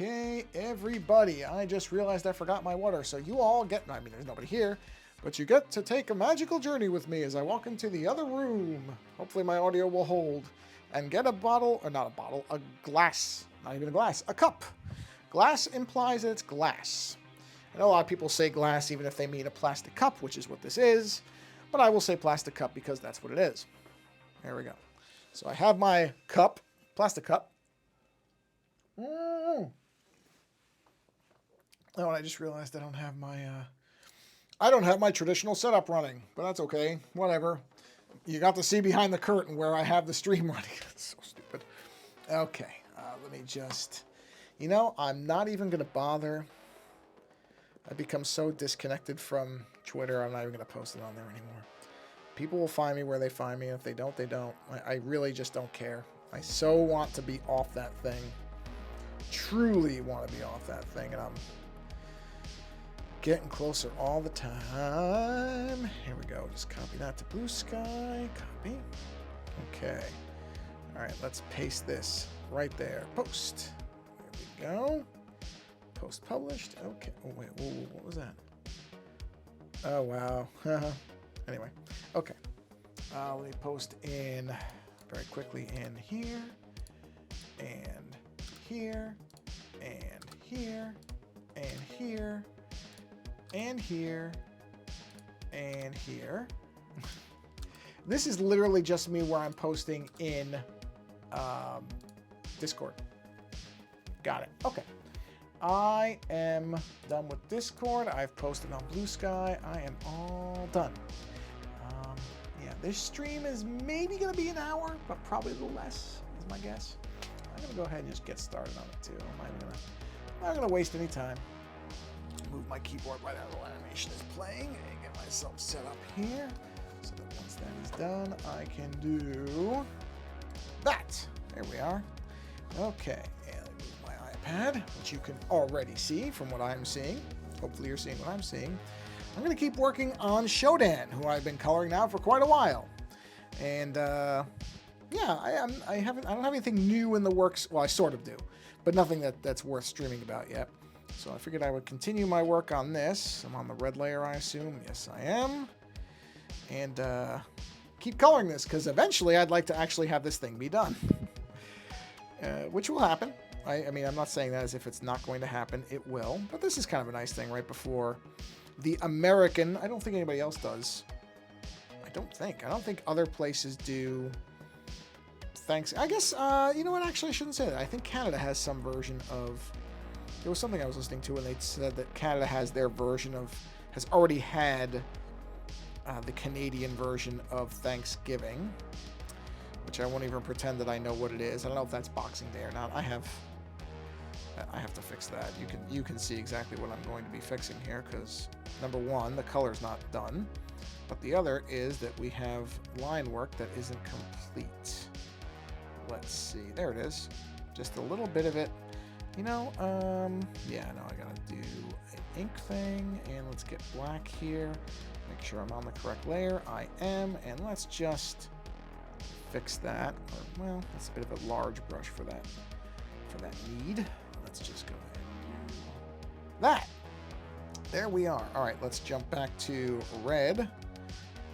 Okay, everybody, I just realized I forgot my water, so you all get, I mean, there's nobody here, but you get to take a magical journey with me as I walk into the other room. Hopefully my audio will hold. And get a bottle, or not a bottle, a glass. Not even a glass, a cup. Glass implies that it's glass. I know a lot of people say glass even if they mean a plastic cup, which is what this is. But I will say plastic cup because that's what it is. There we go. So I have my cup, plastic cup. Oh, and I just realized I don't have my traditional setup running, but that's okay. Whatever. You got to see behind the curtain where I have the stream running. It's so stupid. Okay, let me just... You know, I'm not even going to bother. I've become so disconnected from Twitter, I'm not even going to post it on there anymore. People will find me where they find me. If they don't, they don't. I really just don't care. I so want to be off that thing. Truly want to be off that thing, and I'm getting closer all the time. Here we go. Just copy that to Blue Sky. Copy. Okay. All right, let's paste this right there. Post. There we go. Post published. Okay. Oh, wait. Whoa, what was that? Oh, wow. Anyway. Okay. Let me post in very quickly in here. And here. And here. And here. And here, and here. This is literally just me where I'm posting in Discord. Got it. Okay. I am done with Discord. I've posted on Blue Sky. I am all done. Yeah, this stream is maybe going to be an hour, but probably a little less is my guess. I'm going to go ahead and just get started on it too. I'm not going to waste any time. Move my keyboard right out of the animation is playing and get myself set up here so that once that is done, I can do that. There we are. Okay, and I move my iPad, which you can already see from what I'm seeing. Hopefully you're seeing what I'm seeing. I'm going to keep working on Shodan, who I've been coloring now for quite a while. And yeah, I don't have anything new in the works. Well, I sort of do, but nothing that's worth streaming about yet. So I figured I would continue my work on this. I'm on the red layer, I assume. Yes, I am. And keep coloring this, because eventually I'd like to actually have this thing be done. Which will happen. I mean, I'm not saying that as if it's not going to happen. It will. But this is kind of a nice thing right before the American... I don't think anybody else does. I don't think other places do... Thanks. I guess, you know what? Actually, I shouldn't say that. I think Canada has some version of... There was something I was listening to, and they said that Canada has their version of... has already had the Canadian version of Thanksgiving, which I won't even pretend that I know what it is. I don't know if that's Boxing Day or not. I have to fix that. You can see exactly what I'm going to be fixing here, because number one, the color's not done, but the other is that we have line work that isn't complete. Let's see. There it is. Just a little bit of it. You know, yeah, no, I gotta do an ink thing, and let's get black here. Make sure I'm on the correct layer. I am, and let's just fix that. Or, well, that's a bit of a large brush for that need. Let's just go ahead and do that. There we are. All right, let's jump back to red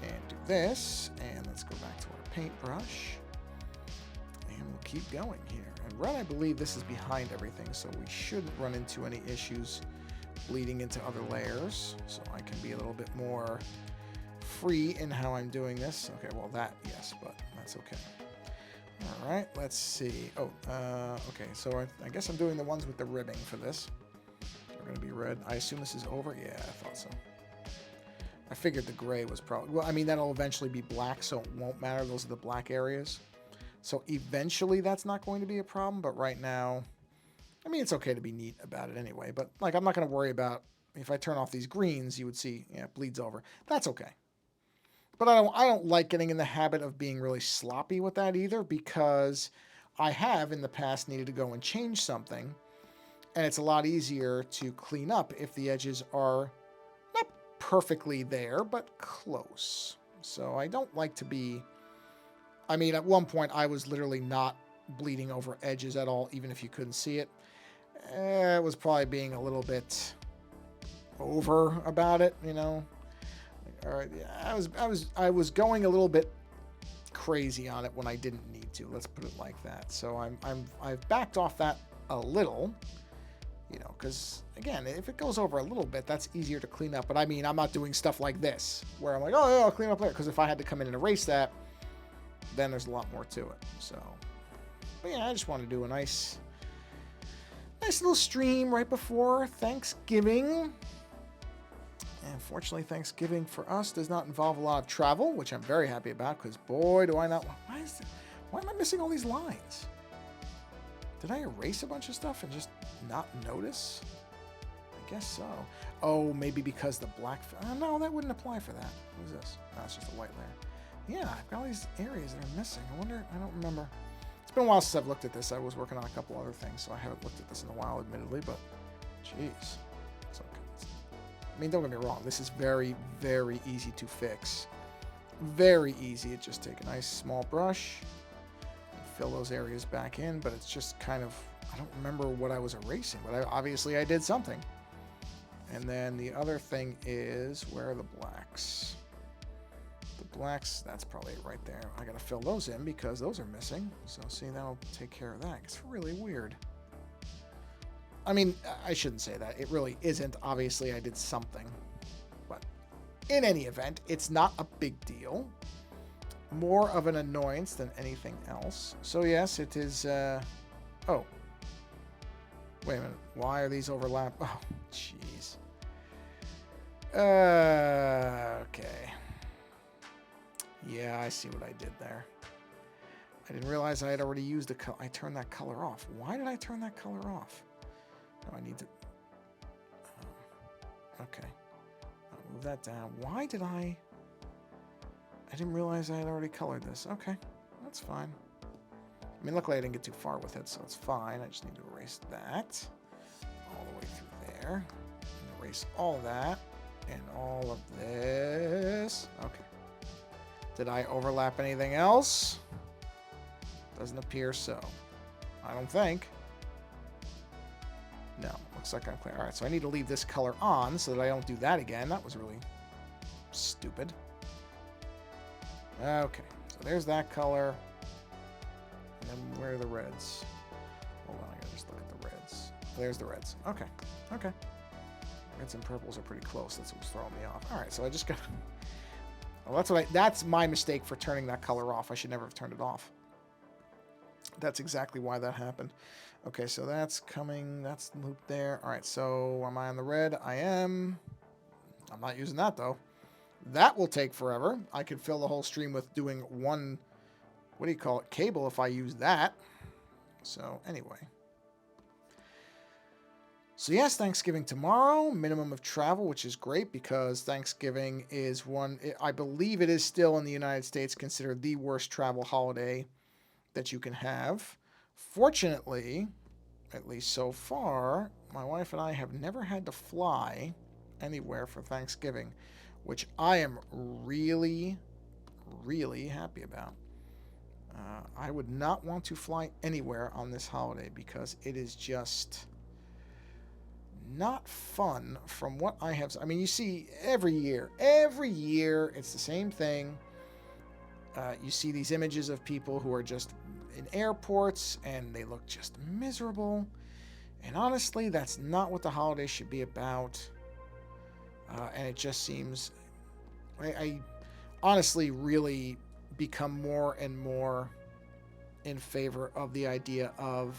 and do this, and let's go back to our paintbrush, and we'll keep going here. And red, I believe this is behind everything, so we shouldn't run into any issues bleeding into other layers, so I can be a little bit more free in how I'm doing this. Okay, well that, yes, but that's okay. All right, let's see. Oh, okay, so I guess I'm doing the ones with the ribbing for this. They're going to be red. I assume this is over? Yeah, I thought so. I figured the gray was probably... Well, I mean, that'll eventually be black, so it won't matter. Those are the black areas. So eventually that's not going to be a problem, but right now... I mean, it's okay to be neat about it anyway, but like I'm not going to worry about... If I turn off these greens, you would see, yeah, it bleeds over. That's okay. But I don't like getting in the habit of being really sloppy with that either, because I have in the past needed to go and change something, and it's a lot easier to clean up if the edges are not perfectly there, but close. So I don't like to be... I mean, at one point I was literally not bleeding over edges at all, even if you couldn't see it. was probably being a little bit over about it, you know. Or I was going a little bit crazy on it when I didn't need to. Let's put it like that. So I've backed off that a little, you know, because again, if it goes over a little bit, that's easier to clean up. But I mean, I'm not doing stuff like this where I'm like, oh yeah, I'll clean up later. Because if I had to come in and erase that, then there's a lot more to it. So, but yeah, I just want to do a nice little stream right before Thanksgiving. And fortunately, Thanksgiving for us does not involve a lot of travel, which I'm very happy about, because boy, do I not... Why am I missing all these lines? Did I erase a bunch of stuff and just not notice? I guess so. Oh, maybe because the black... no, that wouldn't apply for that. What is this? No, it's just a white layer. Yeah, I've got all these areas that are missing. I wonder... I don't remember. It's been a while since I've looked at this. I was working on a couple other things, so I haven't looked at this in a while, admittedly, but... Jeez. It's okay. I mean, don't get me wrong. This is very, very easy to fix. Very easy. It just take a nice small brush and fill those areas back in, but it's just kind of... I don't remember what I was erasing, but obviously I did something. And then the other thing is, where are the blacks? The blacks, that's probably it right there. I gotta fill those in because those are missing. So see, that'll take care of that. It's really weird. I mean, I shouldn't say that. It really isn't. Obviously, I did something. But in any event, it's not a big deal. More of an annoyance than anything else. So yes, it is... Oh. Wait a minute. Why are these overlapped? Oh, jeez. Okay. Yeah, I see what I did there. I didn't realize I had already used the color. I turned that color off. Why did I turn that color off? Oh, I need to... okay. I'll move that down. Why did I didn't realize I had already colored this. Okay. That's fine. I mean, luckily I didn't get too far with it, so it's fine. I just need to erase that all the way through there. And erase all of that and all of this. Okay. Did I overlap anything else? Doesn't appear so. I don't think. No, looks like I'm clear. All right, so I need to leave this color on so that I don't do that again. That was really stupid. Okay, so there's that color. And then where are the reds? Hold on, I gotta just look at the reds. There's the reds. Okay, okay. Reds and purples are pretty close. That's what's throwing me off. All right, so I just got... well, that's my mistake for turning that color off. I should never have turned it off. That's exactly why that happened. Okay, so that's coming. That's looped there. All right, so am I on the red? I am. I'm not using that, though. That will take forever. I could fill the whole stream with doing one, what do you call it, cable if I use that. So, anyway. So, yes, Thanksgiving tomorrow. Minimum of travel, which is great because Thanksgiving is one, I believe it is still in the United States considered the worst travel holiday that you can have. Fortunately, at least so far, my wife and I have never had to fly anywhere for Thanksgiving, which I am really, really happy about. I would not want to fly anywhere on this holiday because it is just not fun from what I have. I mean, you see every year, it's the same thing. You see these images of people who are just in airports and they look just miserable. And honestly, that's not what the holiday should be about. And it just seems... I honestly really become more and more in favor of the idea of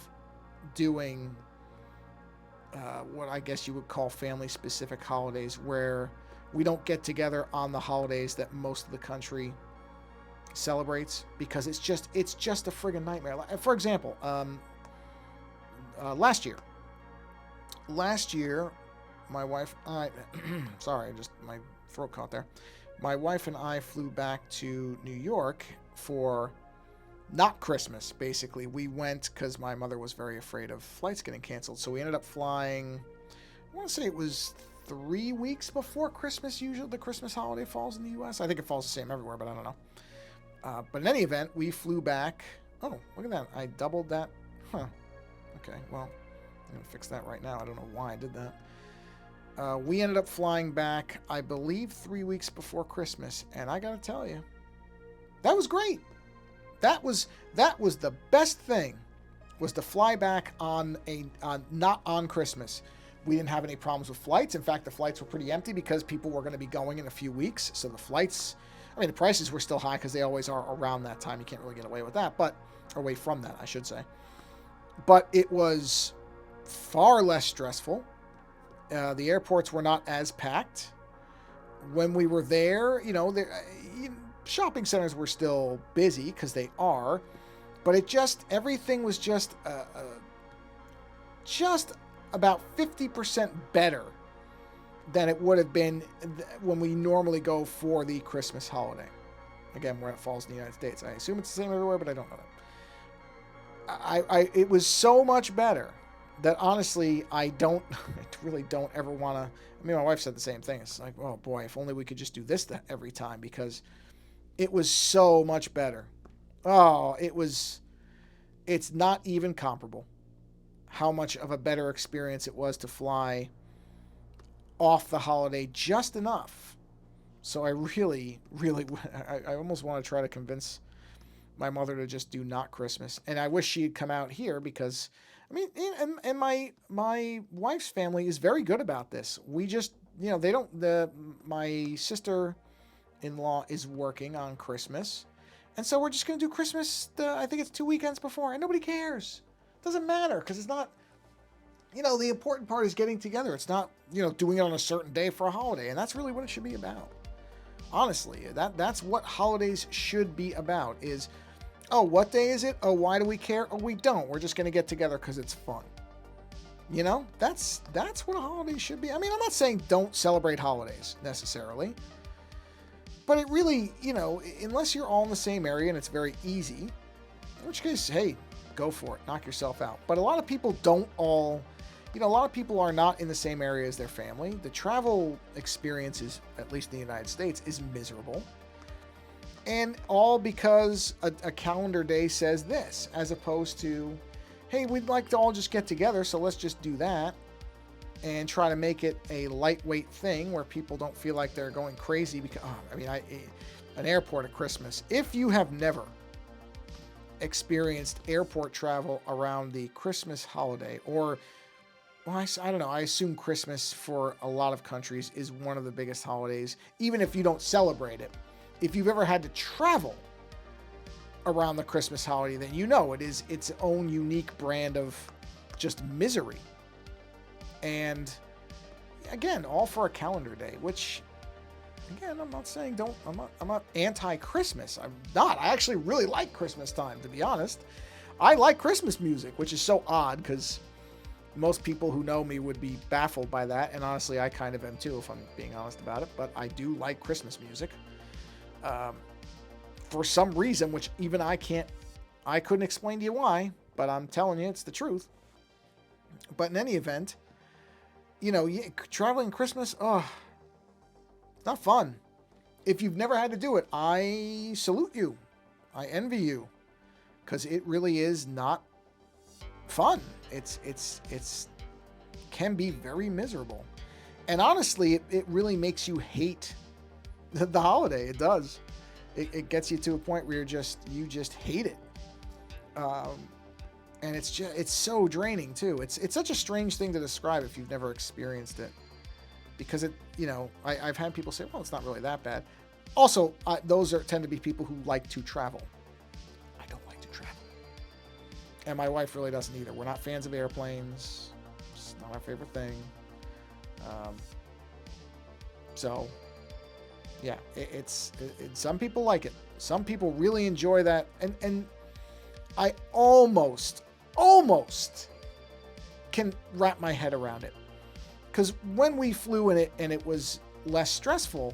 doing what I guess you would call family-specific holidays, where we don't get together on the holidays that most of the country celebrates, because it's just a friggin' nightmare. For example, last year, my wife, sorry, just my throat caught there. My wife and I flew back to New York for not Christmas, basically. We went because my mother was very afraid of flights getting canceled. So we ended up flying, I want to say it was 3 weeks before Christmas. Usually the Christmas holiday falls in the U.S. I think it falls the same everywhere, but I don't know. But in any event, we flew back. Oh, look at that. I doubled that. Huh. Okay, well, I'm going to fix that right now. I don't know why I did that. We ended up flying back, I believe, 3 weeks before Christmas. And I got to tell you, that was great. That was the best thing, was to fly back not on Christmas. We didn't have any problems with flights. In fact, the flights were pretty empty because people were going to be going in a few weeks. So the flights, I mean, the prices were still high because they always are around that time. You can't really get away with that, but away from that, I should say. But it was far less stressful. The airports were not as packed. When we were there, shopping centers were still busy because they are, but everything was just about 50% better than it would have been when we normally go for the Christmas holiday. Again, where it falls in the United States. I assume it's the same everywhere, but I don't know that. It was so much better that honestly, I really don't ever want to. I mean, my wife said the same thing. It's like, oh boy, if only we could just do this every time, because it was so much better. Oh, it's not even comparable how much of a better experience it was to fly off the holiday just enough. So I really, really, I almost want to try to convince my mother to just do not Christmas. And I wish she'd come out here because, I mean, and my wife's family is very good about this. We just, my sister-in-law is working on Christmas. And so we're just going to do Christmas, I think it's 2 weekends before, and nobody cares. Doesn't matter, because it's not, the important part is getting together. It's not, doing it on a certain day for a holiday, and that's really what it should be about. Honestly, that's what holidays should be about, is, oh, what day is it? Oh, why do we care? Oh, we don't. We're just going to get together because it's fun. That's what a holiday should be. I mean, I'm not saying don't celebrate holidays, necessarily. But it really, unless you're all in the same area and it's very easy, in which case, hey, go for it. Knock yourself out. But a lot of people a lot of people are not in the same area as their family. The travel experience is, at least in the United States, is miserable. And all because a calendar day says this, as opposed to, hey, we'd like to all just get together, so let's just do that. And try to make it a lightweight thing where people don't feel like they're going crazy because, an airport at Christmas. If you have never experienced airport travel around the Christmas holiday, or, well, I don't know, I assume Christmas for a lot of countries is one of the biggest holidays, even if you don't celebrate it. If you've ever had to travel around the Christmas holiday, then it is its own unique brand of just misery. And again, all for a calendar day, which, again, I'm not saying I'm not anti-Christmas. I'm not. I actually really like Christmas time, to be honest. I like Christmas music, which is so odd because most people who know me would be baffled by that. And honestly, I kind of am too, if I'm being honest about it. But I do like Christmas music. For some reason, which even I couldn't explain to you why, but I'm telling you, it's the truth. But in any event, traveling Christmas, not fun. If you've never had to do it, I salute you. I envy you, because it really is not fun. It's can be very miserable, and honestly, it really makes you hate the holiday. It does. It gets you to a point where you just hate it. And it's so draining too. It's such a strange thing to describe if you've never experienced it, because I've had people say, well, it's not really that bad. Also, those tend to be people who like to travel. I don't like to travel, and my wife really doesn't either. We're not fans of airplanes. It's not our favorite thing. So yeah, it's some people like it. Some people really enjoy that, and I almost can wrap my head around it. Because when we flew in it and it was less stressful,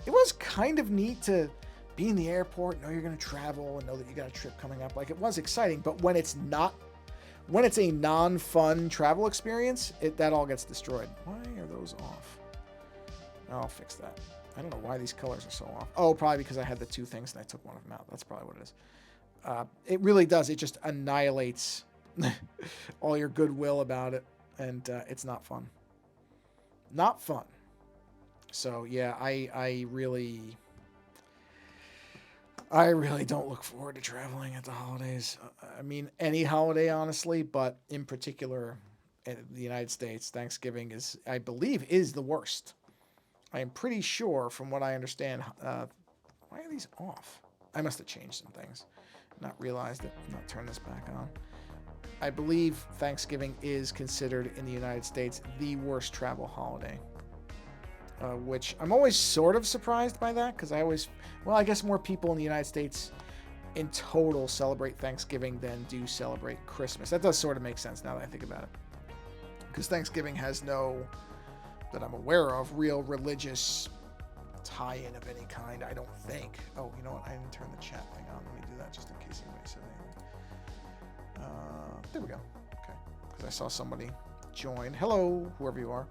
it was kind of neat to be in the airport, know you're going to travel, and know that you got a trip coming up. Like, it was exciting. But when it's a non-fun travel experience, that all gets destroyed. Why are those off? I'll fix that. I don't know why these colors are so off. Oh, probably because I had the two things and I took one of them out. That's probably what it is. It really does. It just annihilates all your goodwill about it, and it's not fun. Not fun. So yeah, I really don't look forward to traveling at the holidays. I mean, any holiday, honestly, but in particular, in the United States, Thanksgiving is, I believe, is the worst. I am pretty sure, from what I understand. Why are these off? I must have changed some things. Not realized it. Not turn this back on. I believe Thanksgiving is considered in the United States the worst travel holiday. Which I'm always sort of surprised by that, because I guess more people in the United States in total celebrate Thanksgiving than do celebrate Christmas. That does sort of make sense now that I think about it. Because Thanksgiving has no, that I'm aware of, real religious tie-in of any kind, I don't think. Oh, you know what? I didn't turn the chat thing on. Let me do that just in case anybody said anything. There we go. Okay. Because I saw somebody join. Hello, whoever you are.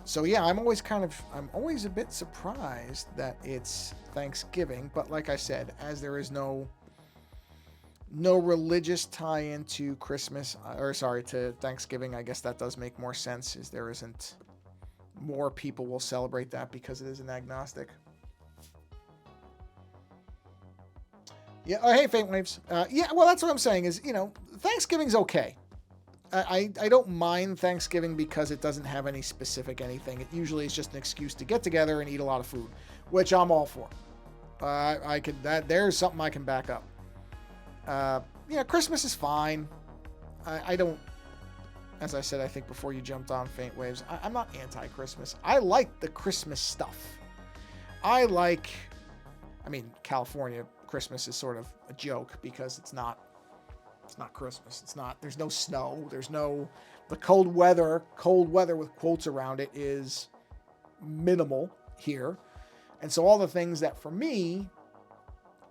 So yeah, I'm always a bit surprised that it's Thanksgiving, but like I said, as there is no religious tie-in to Christmas, to Thanksgiving, I guess that does make more sense, as there isn't more people will celebrate that because it is an agnostic. Yeah. Oh, hey, Faint Waves. Yeah. Well, that's what I'm saying is, Thanksgiving's okay. I don't mind Thanksgiving because it doesn't have any specific anything. It usually is just an excuse to get together and eat a lot of food, which I'm all for. There's something I can back up. Christmas is fine. I don't, as I said, I think before you jumped on, Faint Waves, I'm not anti-Christmas. I like the Christmas stuff. California Christmas is sort of a joke because it's not Christmas. There's no snow. The cold weather with quotes around it is minimal here. And so all the things that for me,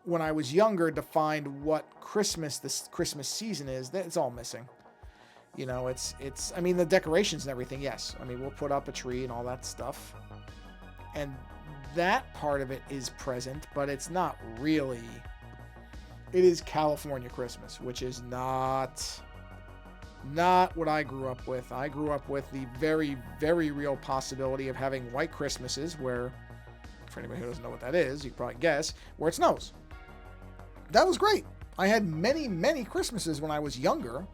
when I was younger, defined what this Christmas season is, it's all missing. The decorations and everything, yes. We'll put up a tree and all that stuff. And that part of it is present, but it's not really. It is California Christmas, which is not what I grew up with. I grew up with the very, very real possibility of having white Christmases where, for anybody who doesn't know what that is, you can probably guess, where it snows. That was great. I had many, many Christmases when I was younger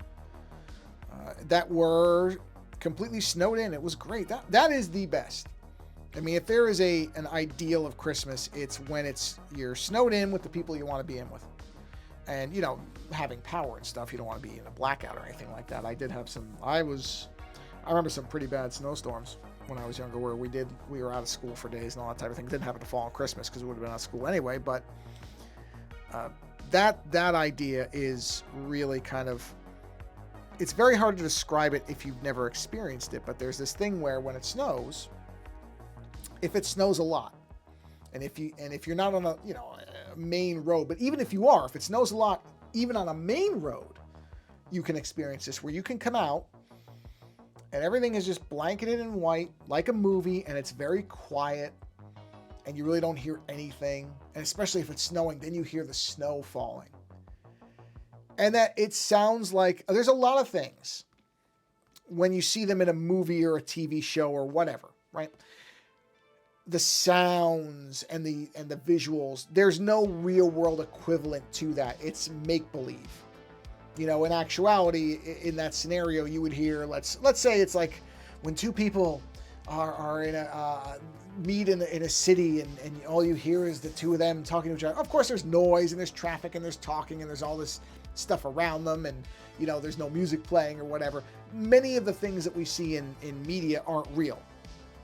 that were completely snowed in. It was great. That is the best. If there is an ideal of Christmas, it's when you're snowed in with the people you want to be in with. And, having power and stuff, you don't want to be in a blackout or anything like that. I remember some pretty bad snowstorms when I was younger where we were out of school for days and all that type of thing. It didn't happen to fall on Christmas because we would have been out of school anyway, but that idea is really kind of, it's very hard to describe it if you've never experienced it, but there's this thing where when it snows, if it snows a lot, and if you're not on a main road, but even if you are, if it snows a lot, even on a main road, you can experience this where you can come out and everything is just blanketed in white like a movie, and it's very quiet and you really don't hear anything. And especially if it's snowing, then you hear the snow falling. And that it sounds like there's a lot of things when you see them in a movie or a TV show or whatever, right? The sounds and the visuals, there's no real world equivalent to that. It's make-believe. In actuality, in that scenario, you would hear, let's say it's like when two people are in meet in a city and all you hear is the two of them talking to each other. Of course, there's noise and there's traffic and there's talking and there's all this stuff around them, and there's no music playing or whatever. Many of the things that we see in media aren't real.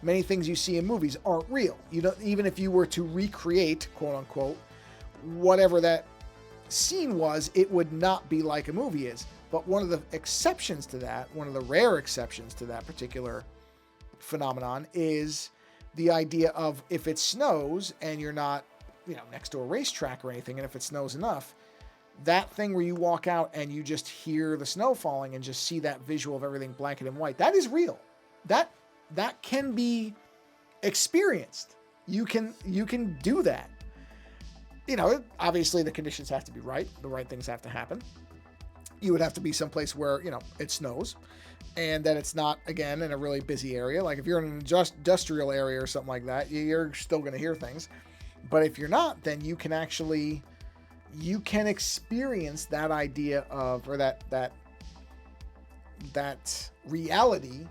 Many things you see in movies aren't real. Even if you were to recreate, quote unquote, whatever that scene was, it would not be like a movie is. But one of the exceptions to that, one of the rare exceptions to that particular phenomenon, is the idea of if it snows and you're not, next to a racetrack or anything, and if it snows enough, that thing where you walk out and you just hear the snow falling and just see that visual of everything blanketed in white, that is real. That can be experienced. You can do that. Obviously the conditions have to be right. The right things have to happen. you would have to be someplace where, you know, it snows and that it's not, again, in a really busy area. Like if you're in an industrial area or something like that, you're still going to hear things. But if you're not, then you can actually, you can experience that idea of, or that reality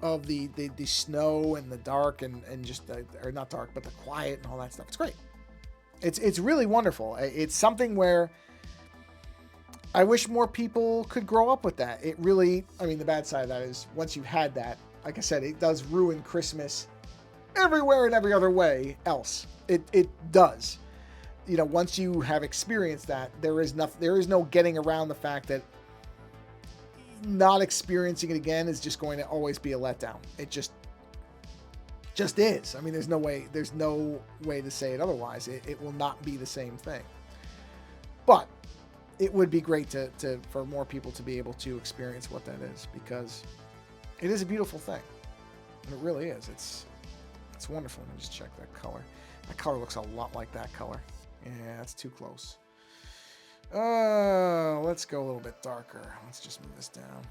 of the snow and the dark and just the, or not dark, but the quiet and all that stuff. It's great. It's really wonderful. It's something where I wish more people could grow up with that. It really, I mean, the bad side of that is once you've had that, like I said, it does ruin Christmas everywhere and every other way else. It does. You know, once you have experienced that, there is no getting around the fact that not experiencing it again is just going to always be a letdown. It just is. I mean, there's no way to say it otherwise. It will not be the same thing. But it would be great for more people to be able to experience what that is, because it is a beautiful thing. It really is. It's wonderful. Let me just check that color. That color looks a lot like that color. Yeah, it's too close. Let's go a little bit darker. Let's just move this down.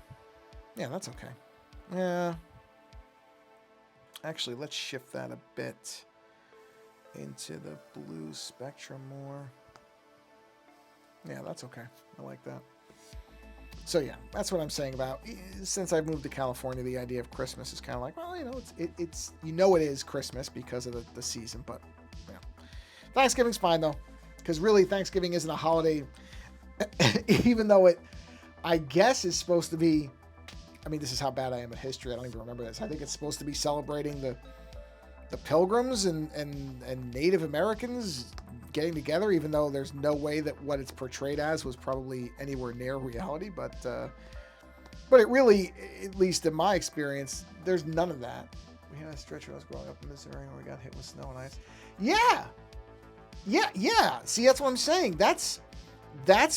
Yeah, that's okay. Yeah. Actually, let's shift that a bit into the blue spectrum more. Yeah, that's okay. I like that. So yeah, that's what I'm saying about, since I've moved to California, the idea of Christmas is kind of like, well, you know, it's you know it is Christmas because of the season, but you know. Thanksgiving's fine though, because really Thanksgiving isn't a holiday, even though it, I guess, is supposed to be, I mean, this is how bad I am at history. I don't even remember this. I think it's supposed to be celebrating the Pilgrims and Native Americans getting together, even though there's no way that what it's portrayed as was probably anywhere near reality. But it really, at least in my experience, there's none of that. We had a stretch when I was growing up in this area where we got hit with snow and ice. Yeah. See, that's what I'm saying. That's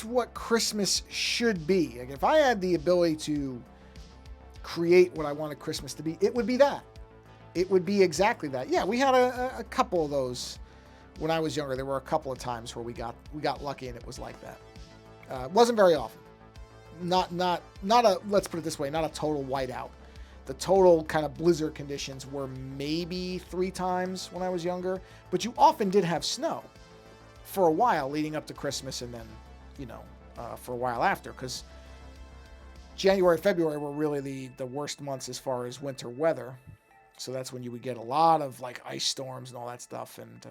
what Christmas should be. Like, if I had the ability to create what I wanted Christmas to be, it would be that. It would be exactly that. Yeah, we had a couple of those when I was younger. There were a couple of times where we got lucky and it was like that. It wasn't very often. Not a, let's put it this way, not a total whiteout. The total kind of blizzard conditions were maybe 3 times when I was younger, but you often did have snow for a while leading up to Christmas, and then, you know, for a while after, because January, February were really the worst months as far as winter weather. So that's when you would get a lot of like ice storms and all that stuff. And,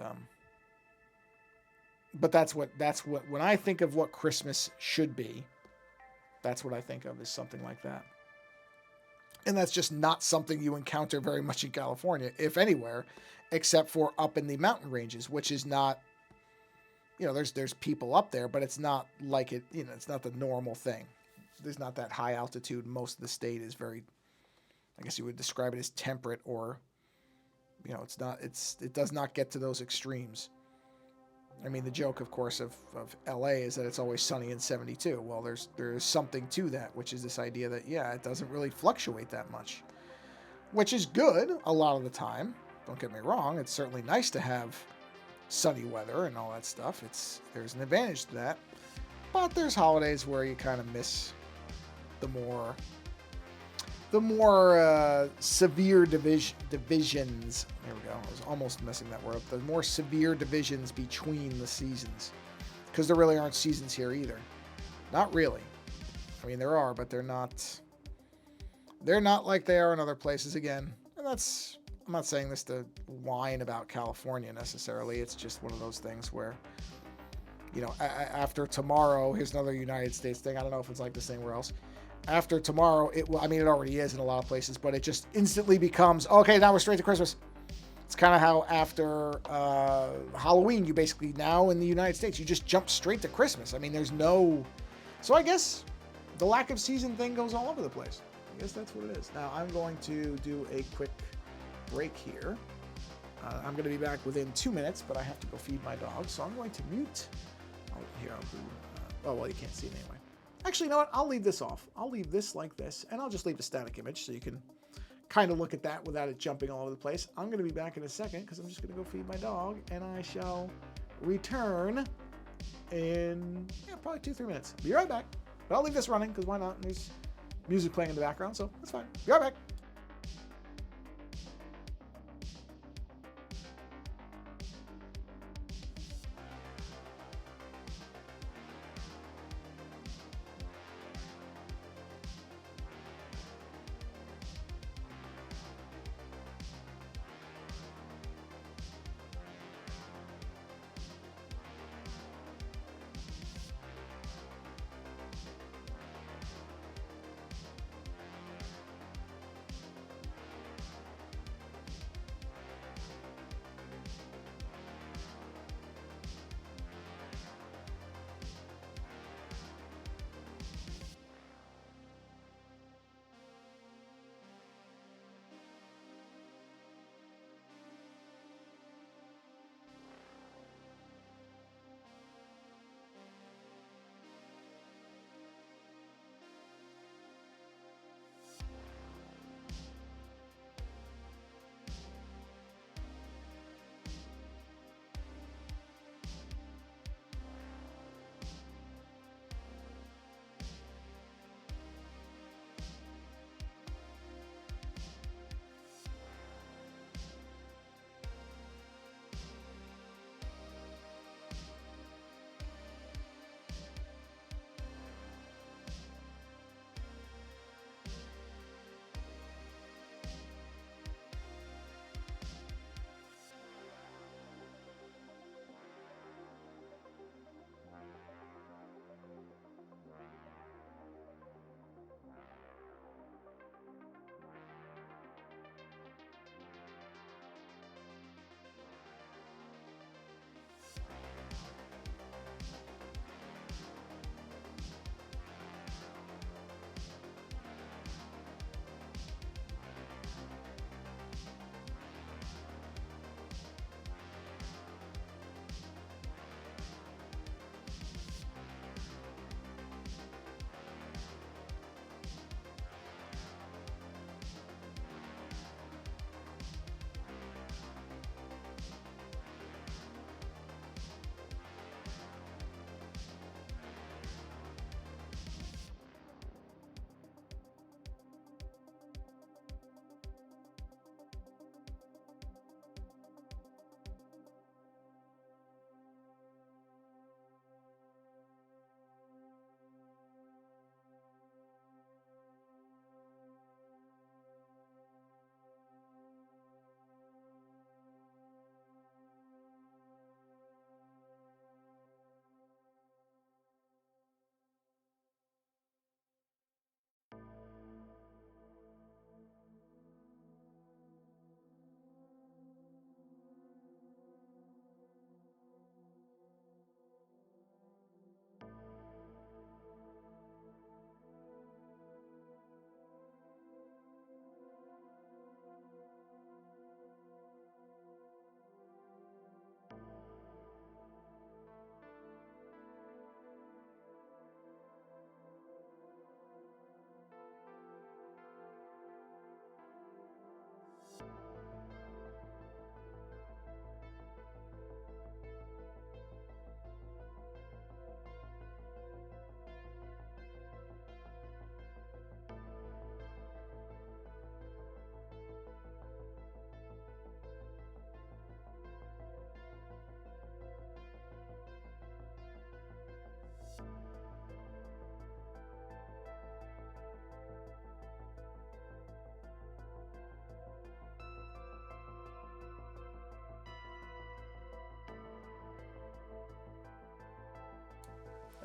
but that's what, when I think of what Christmas should be, that's what I think of, is something like that. And that's just not something you encounter very much in California, if anywhere, except for up in the mountain ranges, which is not, you know, there's people up there, but it's not like it, you know, it's not the normal thing. There's not that high altitude. Most of the state is very, I guess you would describe it as temperate, or, you know, it does not get to those extremes. I mean, the joke, of course, of LA is that it's always sunny in 72. Well, there's something to that, which is this idea that, yeah, it doesn't really fluctuate that much, which is good a lot of the time. Don't get me wrong. It's certainly nice to have sunny weather and all that stuff. There's an advantage to that, but there's holidays where you kind of miss the more severe divisions. There we go. I was almost messing that word up. The more severe divisions between the seasons, because there really aren't seasons here either. Not really. I mean, there are, but they're not like they are in other places again. And I'm not saying this to whine about California necessarily. It's just one of those things where, you know, after tomorrow, here's another United States thing. I don't know if it's like this anywhere else. After tomorrow, it already is in a lot of places, but it just instantly becomes, okay, now we're straight to Christmas. It's kind of how after Halloween, you basically, now in the United States, you just jump straight to Christmas. I mean, there's no, so I guess the lack of season thing goes all over the place. I guess that's what it is. Now, I'm going to do a quick break here. I'm going to be back within 2 minutes, but I have to go feed my dog, so I'm going to mute. I'll do, oh, well, you can't see it anyway. Actually, you know what? I'll leave this off. I'll leave this like this, and I'll just leave a static image so you can kind of look at that without it jumping all over the place. I'm going to be back in a second because I'm just going to go feed my dog, and I shall return in probably 2-3 minutes. Be right back. But I'll leave this running, because why not? There's music playing in the background, so that's fine. Be right back.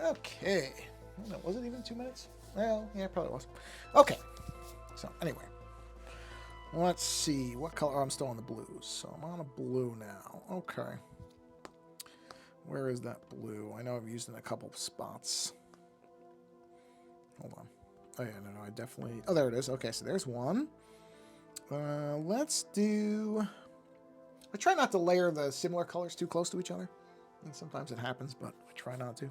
Okay. No, was it even 2 minutes? Well, yeah, it probably was. Okay. So, anyway. Let's see. What color? Oh, I'm still on the blues. So, I'm on a blue now. Okay. Where is that blue? I know I've used it in a couple of spots. Hold on. Oh, yeah, no, I definitely... Oh, there it is. Okay, so there's one. Let's do... I try not to layer the similar colors too close to each other. And sometimes it happens, but I try not to.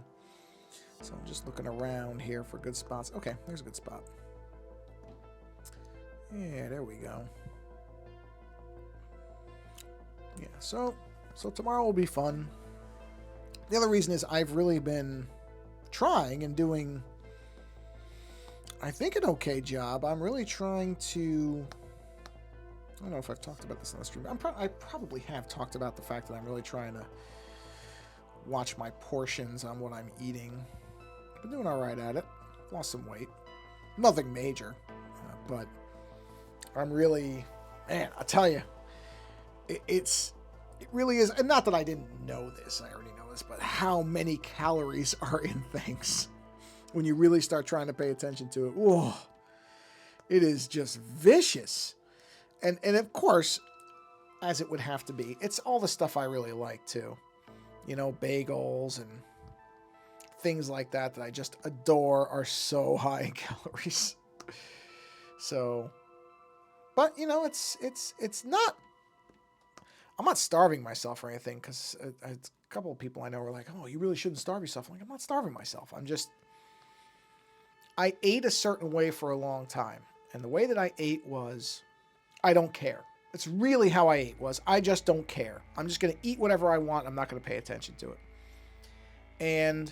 So I'm just looking around here for good spots. Okay, there's a good spot. Yeah, there we go. Yeah, so tomorrow will be fun. The other reason is I've really been trying and doing I think, an okay job. I'm really trying to... I don't know if I've talked about this on the stream. I probably have talked about the fact that I'm really trying to watch my portions on what I'm eating. Been doing all right at it. Lost some weight. Nothing major. But I'm really... Man, I'll tell you. It really is... And not that I didn't know this. I already know this. But how many calories are in things when you really start trying to pay attention to it. Whoa. It is just vicious. And of course, as it would have to be, it's all the stuff I really like too. You know, bagels and things like that I just adore are so high in calories. So, but you know, it's not, I'm not starving myself or anything, because a couple of people I know are like, oh, you really shouldn't starve yourself. I'm like, I'm not starving myself. I ate a certain way for a long time. And the way that I ate was, I don't care. It's really how I ate was, I just don't care. I'm just going to eat whatever I want. I'm not going to pay attention to it. And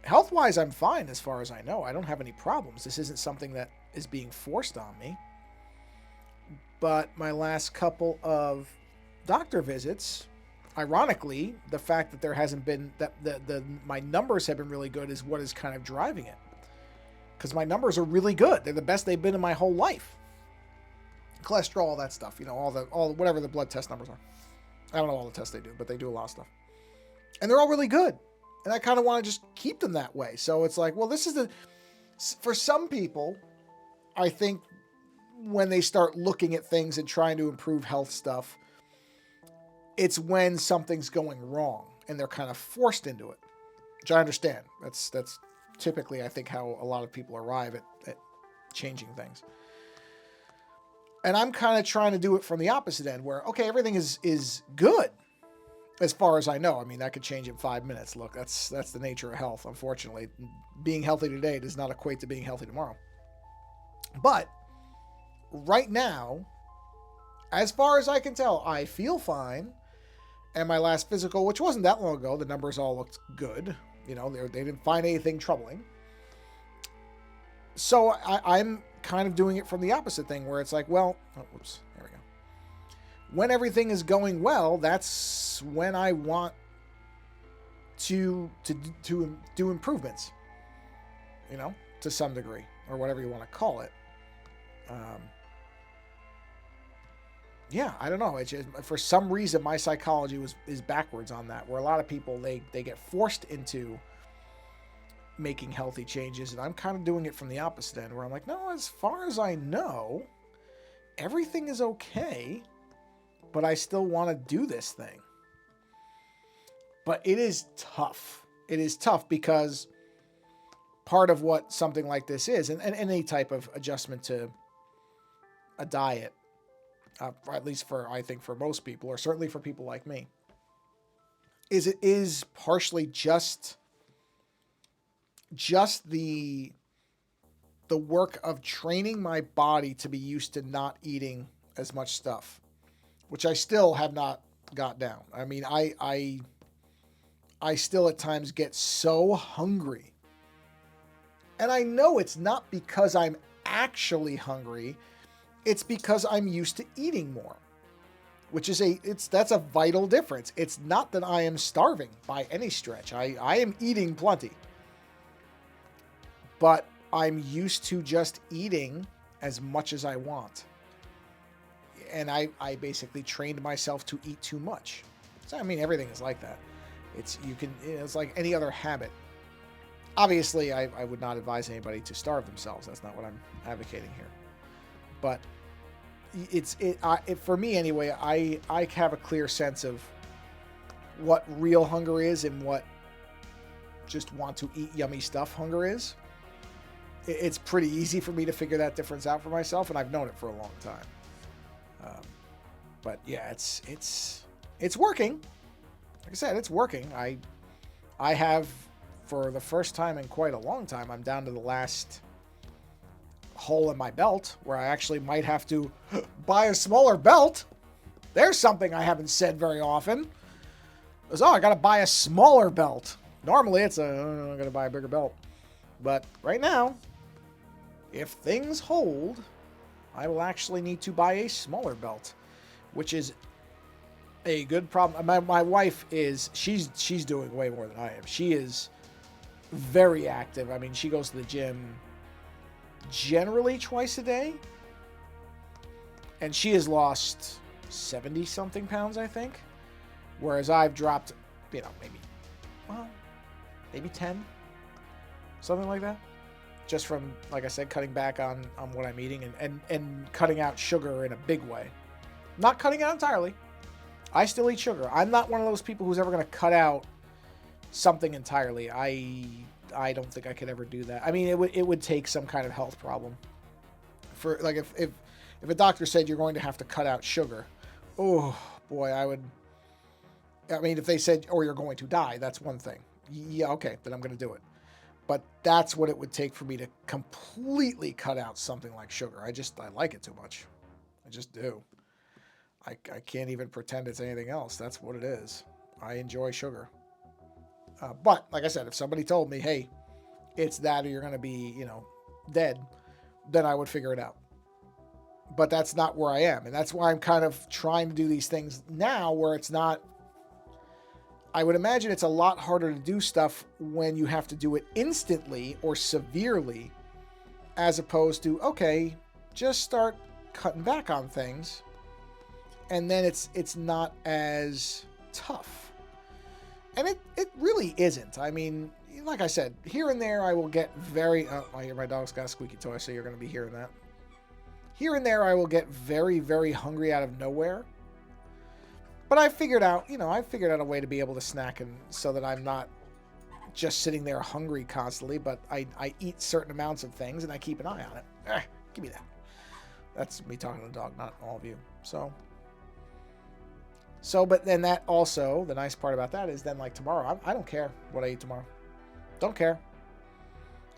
health-wise, I'm fine as far as I know. I don't have any problems. This isn't something that is being forced on me. But my last couple of doctor visits, ironically, the fact that there hasn't been, that my numbers have been really good is what is kind of driving it. Because my numbers are really good. They're the best they've been in my whole life. Cholesterol, all that stuff, you know, all whatever the blood test numbers are. I don't know all the tests they do, but they do a lot of stuff. And they're all really good. And I kind of want to just keep them that way. So it's like, well, this is for some people, I think when they start looking at things and trying to improve health stuff, it's when something's going wrong and they're kind of forced into it, which I understand. That's typically, I think, how a lot of people arrive at changing things. And I'm kind of trying to do it from the opposite end where, okay, everything is good as far as I know. I mean, that could change in 5 minutes. Look, that's the nature of health, unfortunately. Being healthy today does not equate to being healthy tomorrow. But right now, as far as I can tell, I feel fine. And my last physical, which wasn't that long ago, the numbers all looked good. You know, they didn't find anything troubling. So I'm kind of doing it from the opposite thing where it's like, well, there we go. When everything is going well, that's when I want to do improvements, you know, to some degree, or whatever you want to call it. Yeah, I don't know. It's just, for some reason, my psychology is backwards on that, where a lot of people, they get forced into making healthy changes, and I'm kind of doing it from the opposite end, where I'm like, no, as far as I know, everything is okay, but I still want to do this thing. But it is tough. It is tough because part of what something like this is, and any type of adjustment to a diet, at least I think for most people, or certainly for people like me, is it is partially just the work of training my body to be used to not eating as much stuff, which I still have not got down. I mean, I still at times get so hungry. And I know it's not because I'm actually hungry. It's because I'm used to eating more, which is that's a vital difference. It's not that I am starving by any stretch. I am eating plenty, but I'm used to just eating as much as I want. And I basically trained myself to eat too much. So, I mean, everything is like that. It's like any other habit. Obviously, I would not advise anybody to starve themselves. That's not what I'm advocating here. But for me anyway, I have a clear sense of what real hunger is and what just want to eat yummy stuff hunger is. It's pretty easy for me to figure that difference out for myself, and I've known it for a long time. But yeah, it's working. Like I said, it's working. I have, for the first time in quite a long time, I'm down to the last hole in my belt where I actually might have to buy a smaller belt. There's something I haven't said very often. I got to buy a smaller belt. Normally it's I'm going to buy a bigger belt. But right now, if things hold, I will actually need to buy a smaller belt, which is a good problem. My wife is, she's doing way more than I am. She is very active. I mean, she goes to the gym generally twice a day, and she has lost 70 something pounds, I think, whereas I've dropped, maybe 10, something like that, just from, like I said, cutting back on what I'm eating and cutting out sugar in a big way. Not cutting out entirely. I still eat sugar. I'm not one of those people who's ever going to cut out something entirely. I don't think I could ever do that. I mean, it would take some kind of health problem. For like if a doctor said you're going to have to cut out sugar, oh boy, I would. I mean, if they said, or you're going to die, that's one thing. Yeah, okay, then I'm going to do it. But that's what it would take for me to completely cut out something like sugar. I like it too much. I just do. I can't even pretend it's anything else. That's what it is. I enjoy sugar. But like I said, if somebody told me, hey, it's that or you're going to be, dead, then I would figure it out. But that's not where I am. And that's why I'm kind of trying to do these things now where it's not. I would imagine it's a lot harder to do stuff when you have to do it instantly or severely, as opposed to, okay, just start cutting back on things. And then it's not as tough. And it really isn't. I mean, like I said, here and there I will get very... Oh, I hear my dog's got a squeaky toy, so you're going to be hearing that. Here and there I will get very, very hungry out of nowhere. But I figured out a way to be able to snack and so that I'm not just sitting there hungry constantly, but I eat certain amounts of things and I keep an eye on it. Give me that. That's me talking to the dog, not all of you. But then that also, the nice part about that is then like tomorrow, I don't care what I eat tomorrow. Don't care.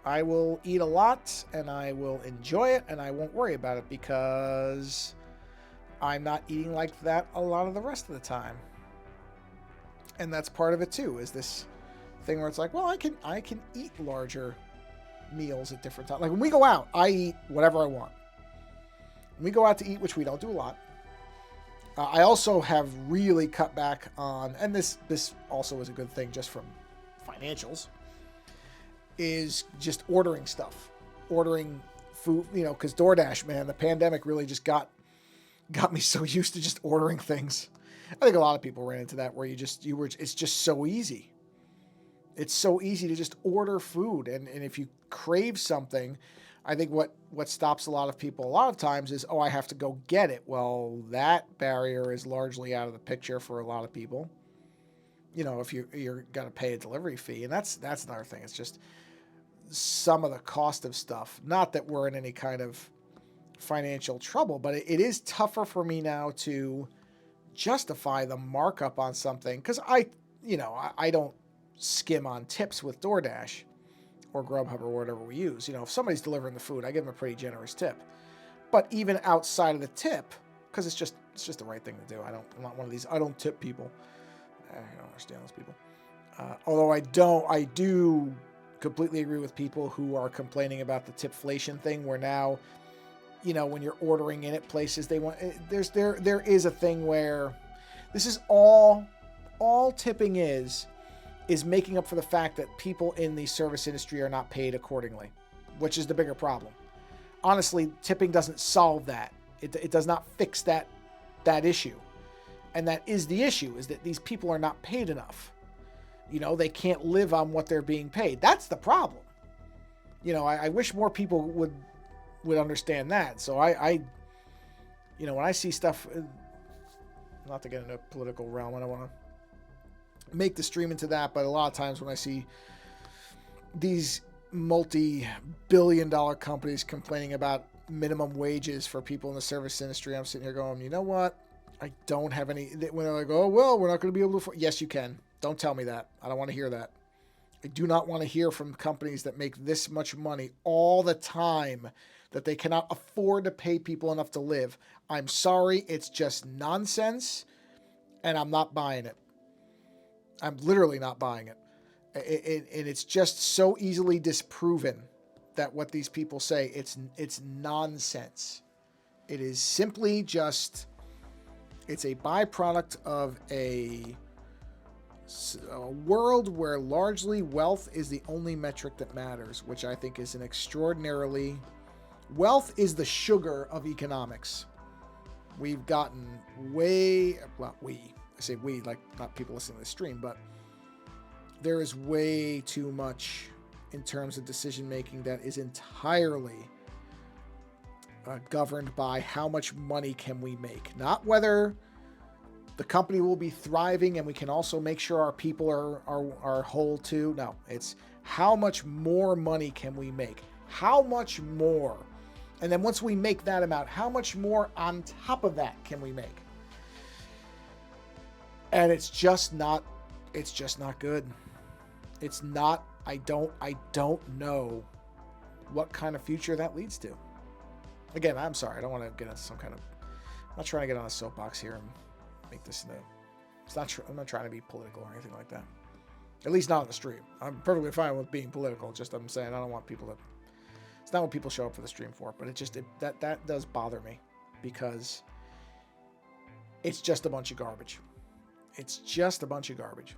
I will eat a lot and I will enjoy it and I won't worry about it because I'm not eating like that a lot of the rest of the time. And that's part of it too, is this thing where it's like, well, I can eat larger meals at different times. Like when we go out, I eat whatever I want. When we go out to eat, which we don't do a lot, I also have really cut back on, and this also is a good thing just from financials, is just ordering stuff. Ordering food, because DoorDash, man, the pandemic really just got me so used to just ordering things. I think a lot of people ran into that where it's just so easy. It's so easy to just order food. And if you crave something, I think what stops a lot of people a lot of times is, I have to go get it. Well, that barrier is largely out of the picture for a lot of people. If you're going to pay a delivery fee. And that's another thing. It's just some of the cost of stuff. Not that we're in any kind of financial trouble, but it is tougher for me now to justify the markup on something because I don't skim on tips with DoorDash or Grubhub or whatever we use. If somebody's delivering the food, I give them a pretty generous tip. But even outside of the tip, because it's just the right thing to do. I'm not one of these. I don't tip people. I don't understand those people. Although I do completely agree with people who are complaining about the tipflation thing, where now, when you're ordering in at places, they want there is a thing where this is all tipping is making up for the fact that people in the service industry are not paid accordingly, which is the bigger problem. Honestly, tipping doesn't solve that. It does not fix that issue. And that is the issue, is that these people are not paid enough. They can't live on what they're being paid. That's the problem. I wish more people would understand that. So I when I see stuff, not to get into a political realm, I don't want to make the stream into that, but a lot of times when I see these multi-billion-dollar companies complaining about minimum wages for people in the service industry, I'm sitting here going, you know what? I don't have any. When they're like, oh, well, we're not going to be able to. Yes, you can. Don't tell me that. I don't want to hear that. I do not want to hear from companies that make this much money all the time that they cannot afford to pay people enough to live. I'm sorry. It's just nonsense, and I'm not buying it. I'm literally not buying it. And it's just so easily disproven that what these people say, it's nonsense. It is simply just, it's a byproduct of a world where largely wealth is the only metric that matters, which I think is an extraordinarily... Wealth is the sugar of economics. We've gotten way... Well, I say we, like not people listening to the stream, but there is way too much in terms of decision-making that is entirely governed by how much money can we make. Not whether the company will be thriving and we can also make sure our people are whole too. No, it's how much more money can we make? How much more? And then once we make that amount, how much more on top of that can we make? And it's just not good. It's not, I don't know what kind of future that leads to. Again, I'm sorry, I don't want to get into some kind of, I'm not trying to get on a soapbox here and make this into, it's not true. I'm not trying to be political or anything like that. At least not on the stream. I'm perfectly fine with being political. Just I'm saying I don't want people to, it's not what people show up for the stream for, but that does bother me because it's just a bunch of garbage. It's just a bunch of garbage.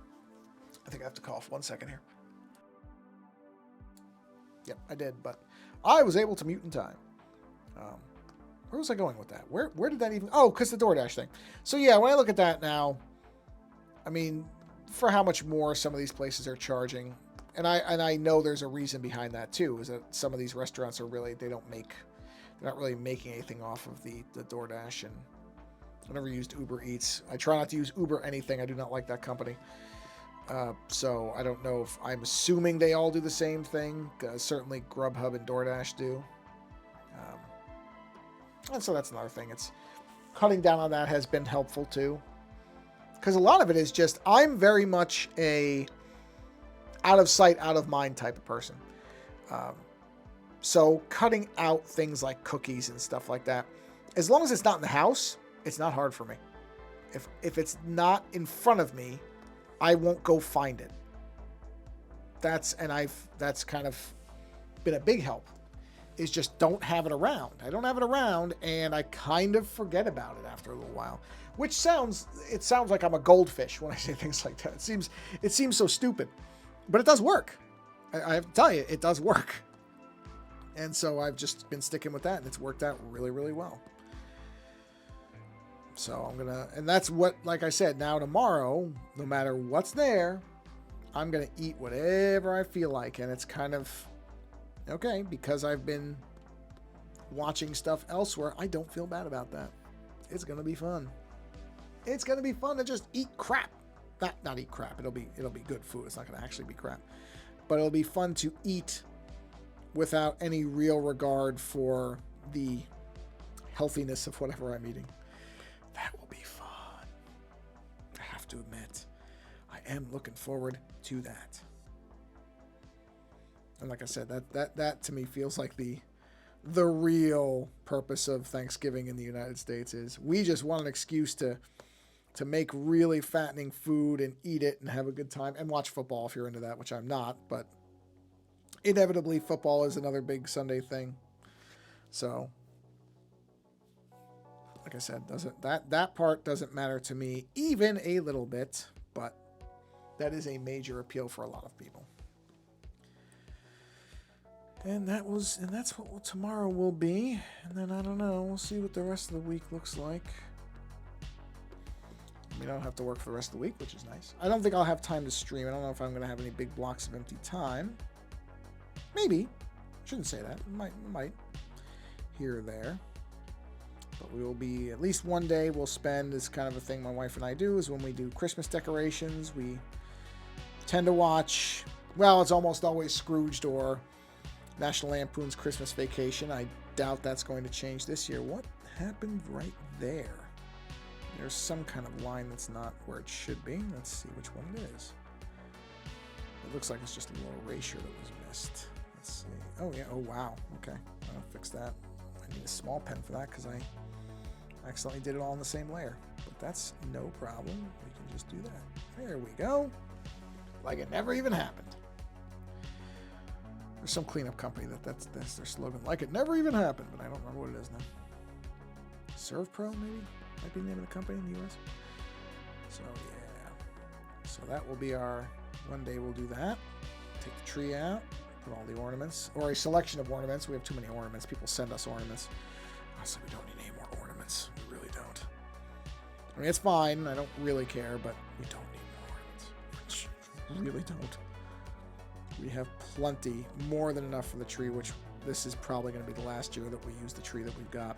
I think I have to cough 1 second here. Yep, I did, but I was able to mute in time. Where was I going with that? Where did that even... Oh, because the DoorDash thing. So yeah, when I look at that now, I mean, for how much more some of these places are charging, and I know there's a reason behind that too, is that some of these restaurants are really, they're not really making anything off of the DoorDash, and I never used Uber Eats. I try not to use Uber anything. I do not like that company. So I don't know if, I'm assuming they all do the same thing. Certainly Grubhub and DoorDash do. And so that's another thing. It's cutting down on that has been helpful too. Because a lot of it is just, I'm very much a out of sight, out of mind type of person. So cutting out things like cookies and stuff like that, as long as it's not in the house, it's not hard for me. If it's not in front of me, I won't go find it. That's kind of been a big help, is just don't have it around. I don't have it around, and I kind of forget about it after a little while, which sounds like I'm a goldfish when I say things like that. It seems so stupid, but it does work. I have to tell you, it does work. And so I've just been sticking with that, and it's worked out really, really well. So and that's what, like I said, now tomorrow, no matter what's there, I'm going to eat whatever I feel like. And it's kind of, okay, because I've been watching stuff elsewhere, I don't feel bad about that. It's going to be fun. It's going to be fun to just eat crap. Not eat crap. It'll be good food. It's not going to actually be crap. But it'll be fun to eat without any real regard for the healthiness of whatever I'm eating. That will be fun. I have to admit, I am looking forward to that. And like I said, that to me feels like the real purpose of Thanksgiving in the United States is we just want an excuse to make really fattening food and eat it and have a good time and watch football if you're into that, which I'm not, but inevitably football is another big Sunday thing. So like I said, that part doesn't matter to me even a little bit, but that is a major appeal for a lot of people. And that's what tomorrow will be. And then I don't know, we'll see what the rest of the week looks like. I mean, I don't have to work for the rest of the week, which is nice. I don't think I'll have time to stream. I don't know if I'm going to have any big blocks of empty time. Maybe. Shouldn't say that. Might. Here or there. But we will be, at least one day we'll spend, is kind of a thing my wife and I do, is when we do Christmas decorations, we tend to watch, well, it's almost always Scrooged or National Lampoon's Christmas Vacation. I doubt that's going to change this year. What happened right there? There's some kind of line that's not where it should be. Let's see which one it is. It looks like it's just a little erasure that was missed. Let's see. Oh, yeah. Oh, wow. Okay. I'll fix that. I need a small pen for that because I accidentally did it all in the same layer. But that's no problem. We can just do that. There we go. Like it never even happened. There's some cleanup company that's their slogan. Like it never even happened, but I don't remember what it is now. ServPro, maybe? Might be the name of the company in the US. So, yeah. So that will be our... One day we'll do that. Take the tree out. Put all the ornaments. Or a selection of ornaments. We have too many ornaments. People send us ornaments. Honestly, we don't need any more ornaments. We really don't. I mean, it's fine. I don't really care, but we don't need more ornaments. We really don't. We have plenty, more than enough for the tree, which this is probably going to be the last year that we use the tree that we've got.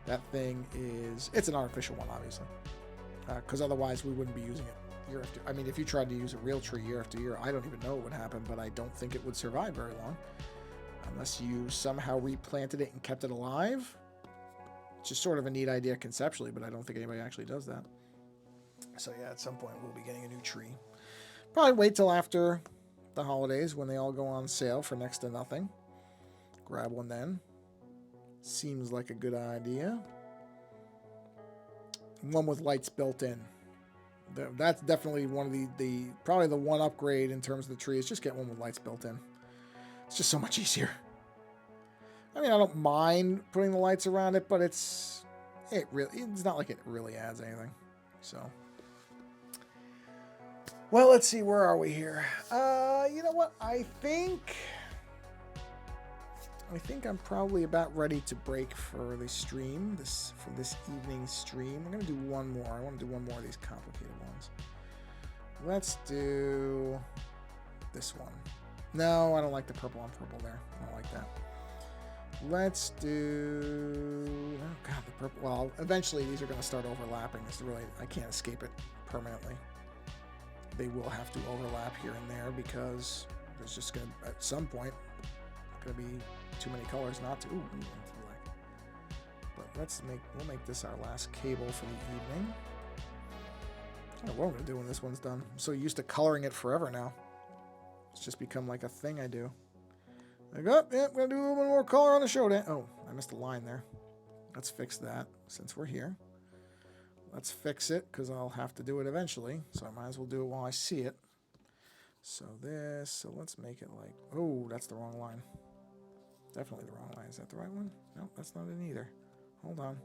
That thing is, it's an artificial one, obviously, because otherwise we wouldn't be using it year after. I mean, if you tried to use a real tree year after year, I don't even know what would happen, but I don't think it would survive very long unless you somehow replanted it and kept it alive. It's just sort of a neat idea conceptually, but I don't think anybody actually does that. So yeah, at some point we'll be getting a new tree. Probably wait till after the holidays when they all go on sale for next to nothing. Grab one then. Seems like a good idea. One with lights built in. That's definitely one of the probably the one upgrade in terms of the tree is just get one with lights built in. It's just so much easier. I mean, I don't mind putting the lights around it, but it's not like it really adds anything. So, well, let's see, where are we here? You know what? I think I'm probably about ready to break for the stream, for this evening's stream. I'm gonna do one more. I want to do one more of these complicated ones. Let's do this one. No, I don't like the purple on purple there. I don't like that. Let's do, oh god, the purple. Well, eventually these are going to start overlapping. I can't escape it permanently. They will have to overlap here and there because there's just going to, at some point, going to be too many colors not to. Ooh, black. But we'll make this our last cable for the evening. I don't know what I'm going to do when this one's done. I'm so used to coloring it forever now. It's just become like a thing I do. Like, oh, yeah, I'm going to do a little bit more color on the Shodan. Oh, I missed a line there. Let's fix that since we're here. Let's fix it because I'll have to do it eventually. So I might as well do it while I see it. So let's make it like, oh, that's the wrong line. Definitely the wrong line. Is that the right one? No, that's not it either. Hold on.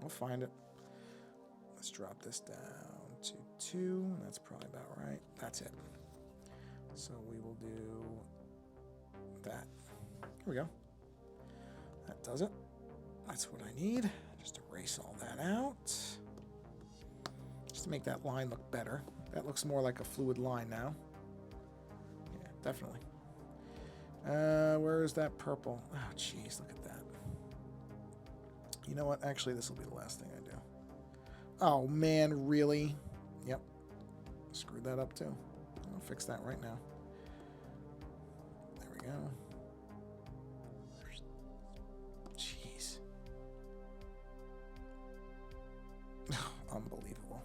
I'll find it. Let's drop this down to 2. That's probably about right. That's it. So we will do that. Here we go. That does it. That's what I need. Just erase all that out. Just to make that line look better. That looks more like a fluid line now. Yeah, definitely. Where is that purple? Oh, jeez, look at that. You know what? Actually, this will be the last thing I do. Oh, man, really? Yep. Screwed that up, too. I'll fix that right now. There we go. Jeez. Unbelievable.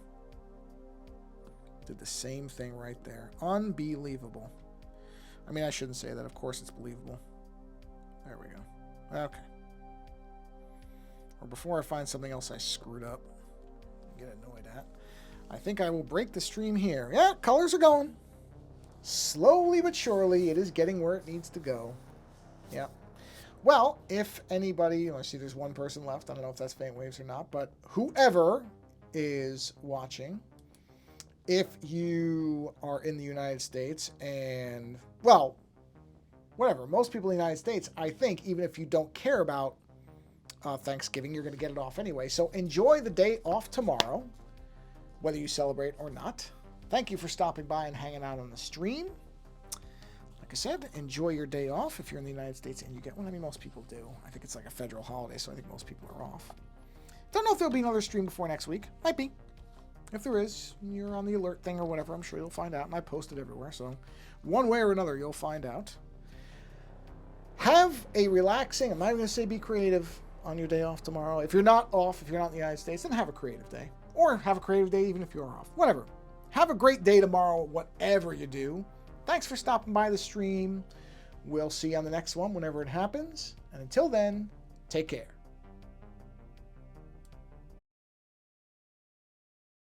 Did the same thing right there. Unbelievable. I mean, I shouldn't say that. Of course it's believable. There we go. Okay. Or before I find something else I screwed up, get annoyed at, I think I will break the stream here. Yeah, colors are going. Slowly but surely, it is getting where it needs to go. Yeah. Well, if anybody, I see there's one person left. I don't know if that's Faint Waves or not, but whoever is watching, if you are in the United States and, well, whatever, most people in the United States, I think, even if you don't care about Thanksgiving, you're going to get it off anyway. So enjoy the day off tomorrow, whether you celebrate or not. Thank you for stopping by and hanging out on the stream. Like I said, enjoy your day off if you're in the United States and you get one. I mean, most people do. I think it's like a federal holiday, so I think most people are off. Don't know if there'll be another stream before next week. Might be. If there is, you're on the alert thing or whatever, I'm sure you'll find out. And I post it everywhere, so one way or another, you'll find out. Have a relaxing, I'm not even going to say be creative on your day off tomorrow. If you're not off, if you're not in the United States, then have a creative day. Or have a creative day even if you're off. Whatever. Have a great day tomorrow, whatever you do. Thanks for stopping by the stream. We'll see you on the next one whenever it happens. And until then, take care.